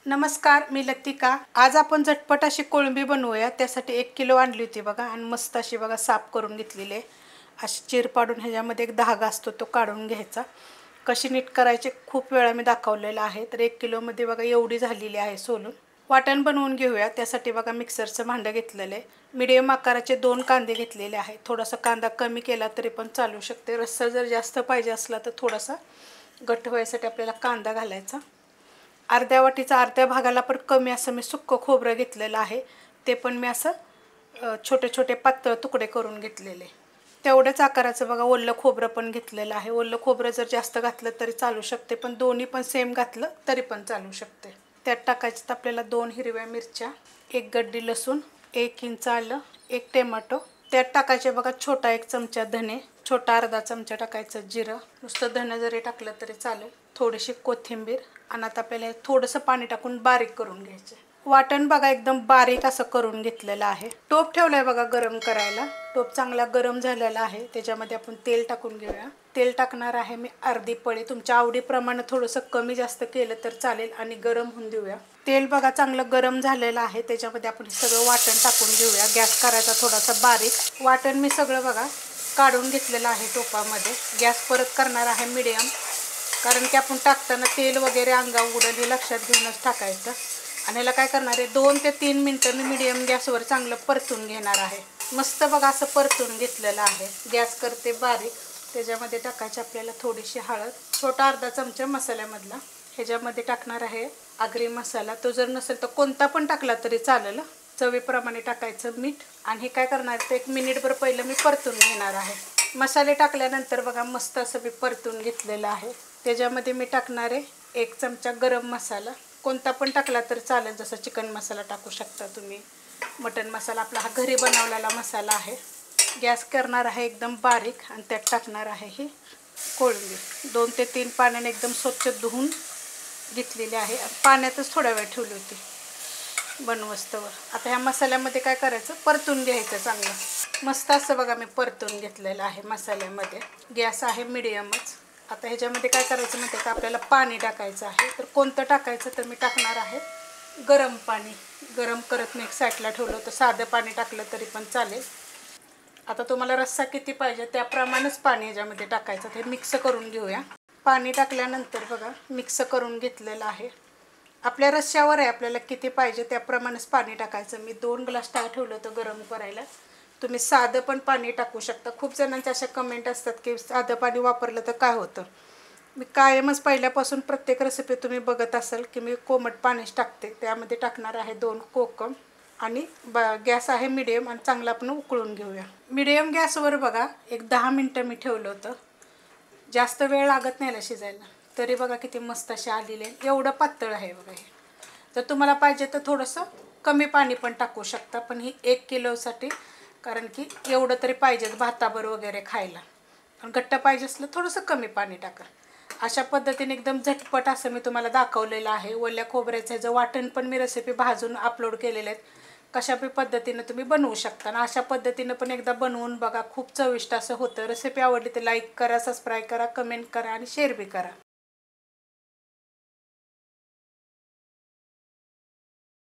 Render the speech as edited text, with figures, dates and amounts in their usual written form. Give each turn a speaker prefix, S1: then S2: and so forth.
S1: नमस्कार, मी लतिका। आज आपण झटपट अशी कोळंबी बनवूया। त्यासाठी 1 किलो आणली होती बघा आणि मस्त अशी बघा साफ करून घेतलेली आहे। अशी चीर पाडून ह्याच्यामध्ये एक धागा असतो तो काढून घ्यायचा। कशी नीट करायची खूप वेळा मी दाखवलेला आहे। तर 1 किलो मध्ये बघा एवढी झालेली आहे सोलून। वाटण बनवून घेऊया। त्यासाठी बघा मिक्सरचं भांडं घेतलेलं आहे। मीडियम आकाराचे 2 कांदे घेतलेले आहे। थोडासा कांदा कमी केला तरी पण चालू शकते। रस्सा जर जास्त पाहिजे असला तर थोडासा घट्ट व्हायसाठी आपल्याला कांदा घालायचा। अर्ध्या वाटीचा अर्ध्या भागाला पण कमी असं मी सुक्क खोबरं घेतलेलं आहे। ते पण मी असं छोटे छोटे पातळ तुकडे करून घेतलेले। तेवढ्याच आकाराचं बघा ओलं खोबरं पण घेतलेलं आहे। ओलं खोबरं जर जास्त घातलं तरी चालू शकते, पण दोन्ही पण सेम घातलं तरी पण चालू शकते। त्यात टाकायचं आपल्याला 2 हिरव्या मिरच्या, 1 गड्डी लसूण, 1 इंच आलं, 1 टोमॅटो। त्यात टाकायचे बघा छोटा 1 चमचा धने, छोटा अर्धा चमचा टाकायचं जिरं, नुसतं धने जरी टाकलं तरी चालेल, थोडीशी कोथिंबीर आणि आता आपल्याला थोडंसं पाणी टाकून बारीक करून घ्यायचं। वाटण बघा एकदम बारीक असं करून घेतलेलं आहे। टोप ठेवलाय बघा गरम करायला। टोप चांगला गरम झालेला आहे। त्याच्यामध्ये आपण तेल टाकून घेऊया। तेल टाकणार आहे मी अर्धी पळी, तुमच्या आवडीप्रमाणे थोडंसं कमी जास्त केलं तर चालेल आणि गरम होऊन देऊया। तेल बघा चांगलं गरम झालेलं आहे। त्याच्यामध्ये आपण सगळं वाटण टाकून घेऊया। गॅस करायचा थोडासा बारीक। वाटण मी सगळं बघा काढून घेतलेलं आहे टोपामध्ये। गॅस परत करणार आहे मीडियम, कारण की आपण टाकताना तेल वगैरे अंगावर उडेल हे लक्षात घेऊनच टाकायचं। आणि याला काय करणार आहे 2 ते 3 मिनिटं मी मीडियम गॅसवर चांगलं परतून घेणार आहे। मस्त बघा असं परतून घेतलेलं आहे। गॅस करते बारीक। त्याच्यामध्ये टाकायची आपल्याला थोडीशी हळद, छोटा अर्धा चमचा मसाल्यामधला। ह्याच्यामध्ये टाकणार आहे आगरी मसाला, तो जर नसेल तर कोणता पण टाकला तरी चालेल। चवीप्रमाणे टाकायचं मीठ आणि हे काय करणार आहे 1 मिनिटभर पहिलं मी परतून घेणार आहे। मसाले टाकल्यानंतर बघा मस्त असं मी परतून घेतलेलं आहे। त्याच्यामध्ये मी टाकणार आहे 1 चमचा गरम मसाला, कोणता पण टाकला तर चालेल, जसं चिकन मसाला टाकू शकता तुम्ही, मटन मसाला, आपला हा घरी बनवलेला मसाला आहे। गॅस करणार आहे एकदम बारीक आणि त्यात टाकणार आहे ही कोळंबी। 2 ते 3 पाण्याने एकदम स्वच्छ धुवून घेतलेली आहे। पाण्यातच थोडा वेळ ठेवली होती बनवस्तवर। आता ह्या मसाल्यामध्ये काय करायचं परतून घ्यायचं चांगलं। मस्त असं बघा मी परतून घेतलेलं आहे मसाल्यामध्ये। गॅस आहे मीडियमच। आता ह्याच्यामध्ये काय करायचं माहिती आहे का, आपल्याला पाणी टाकायचं आहे। तर कोणतं टाकायचं तर मी टाकणार आहे गरम पाणी। गरम करत मी एक साईडला ठेवलं होतं, साधं पाणी टाकलं तरी पण चालेल। आता तुम्हाला रस्सा किती पाहिजे त्याप्रमाणेच पाणी ह्याच्यामध्ये टाकायचं। ते मिक्स करून घेऊया। पाणी टाकल्यानंतर बघा मिक्स करून घेतलेलं आहे। आपल्या रश्श्यावर आहे आपल्याला किती पाहिजे त्याप्रमाणेच पाणी टाकायचं। मी 2 ग्लास ठेवलं होतं गरम करायला। तुम्ही साधं पण पाणी टाकू शकता। खूप जणांच्या अशा कमेंट असतात की साधं पाणी वापरलं तर काय होतं। मी कायमच पहिल्यापासून प्रत्येक रेसिपी तुम्ही बघत असाल की मी कोमट पाणीच टाकते। त्यामध्ये टाकणार आहे 2 कोकम आणि गॅस आहे मीडियम आणि चांगलं आपण उकळून घेऊया। मीडियम गॅसवर बघा एक 10 मिनिटं मी ठेवलं होतं। जास्त वेळ लागत नाही याला शिजायला, तरी बघा किती मस्त असे आलेले। एवढं पातळ आहे बघा हे। जर तुम्हाला पाहिजे तर थोडंसं कमी पाणी पण टाकू शकता, पण ही 1 किलोसाठी, कारण की एवढं तरी पाहिजेच भाताबरोबर वगैरे खायला। पण घट्ट पाहिजे असलं थोडंसं कमी पाणी टाका। अशा पद्धतीने एकदम झटपट असं मी तुम्हाला दाखवलेलं आहे। ओल्या खोबऱ्याचं ह्याचं वाटण पण मी रेसिपी भाजून अपलोड केलेले आहेत। कशा पद्धतीने तुम्ही बनवू शकता आणि अशा पद्धतीने पण एकदा बनवून बघा, खूप चविष्ट असं होतं। रेसिपी आवडली तर लाईक करा, सबस्क्राईब करा, कमेंट करा आणि शेअर बी करा।